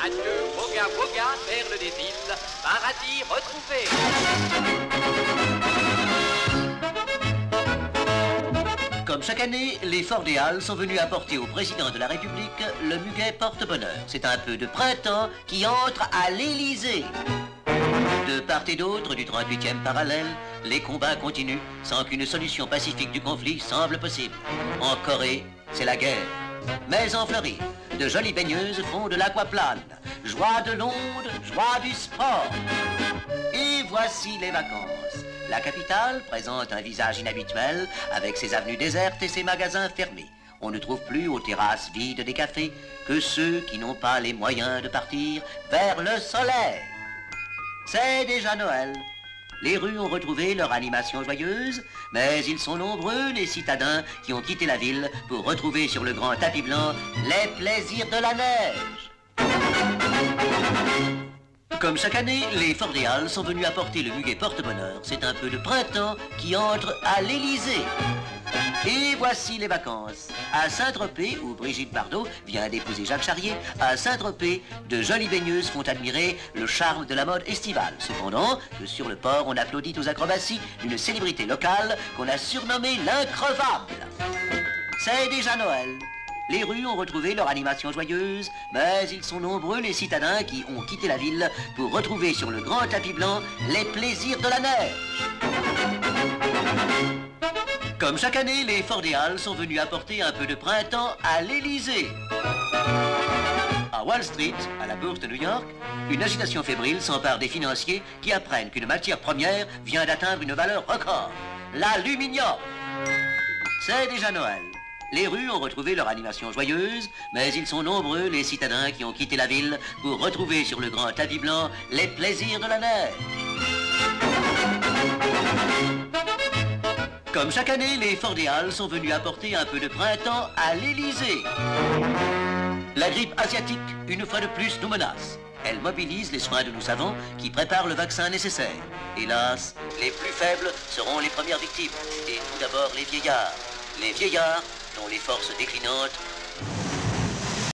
Adieu, voga, voga, perle des îles, paradis retrouvé. Comme chaque année, les Forts des Halles sont venus apporter au président de la République le muguet porte-bonheur. C'est un peu de printemps qui entre à l'Élysée. De part et d'autre du 38e parallèle, les combats continuent sans qu'une solution pacifique du conflit semble possible. En Corée, c'est la guerre. Mais en Floride, de jolies baigneuses font de l'aquaplane. Joie de l'onde, joie du sport. Et voici les vacances. La capitale présente un visage inhabituel avec ses avenues désertes et ses magasins fermés. On ne trouve plus aux terrasses vides des cafés que ceux qui n'ont pas les moyens de partir vers le soleil. C'est déjà Noël. Les rues ont retrouvé leur animation joyeuse, mais ils sont nombreux les citadins qui ont quitté la ville pour retrouver sur le grand tapis blanc les plaisirs de la neige. Comme chaque année, les Forts des Halles sont venus apporter le muguet porte-bonheur. C'est un peu de printemps qui entre à l'Élysée. Et voici les vacances. À Saint-Tropez, où Brigitte Bardot vient d'épouser Jacques Charrier, à Saint-Tropez, de jolies baigneuses font admirer le charme de la mode estivale. Cependant, que sur le port, on applaudit aux acrobaties d'une célébrité locale qu'on a surnommée l'increvable. C'est déjà Noël. Les rues ont retrouvé leur animation joyeuse, mais ils sont nombreux les citadins qui ont quitté la ville pour retrouver sur le grand tapis blanc les plaisirs de la neige. Comme chaque année, les Forts des Halles sont venus apporter un peu de printemps à l'Élysée. À Wall Street, à la bourse de New York, une agitation fébrile s'empare des financiers qui apprennent qu'une matière première vient d'atteindre une valeur record, l'aluminium. C'est déjà Noël. Les rues ont retrouvé leur animation joyeuse, mais ils sont nombreux les citadins qui ont quitté la ville pour retrouver sur le grand tapis blanc les plaisirs de la neige. Comme chaque année, les Forts des Halles sont venus apporter un peu de printemps à l'Élysée. La grippe asiatique, une fois de plus, nous menace. Elle mobilise les soins de nos savants qui préparent le vaccin nécessaire. Hélas, les plus faibles seront les premières victimes. Et tout d'abord les vieillards. Les vieillards dont les forces déclinantes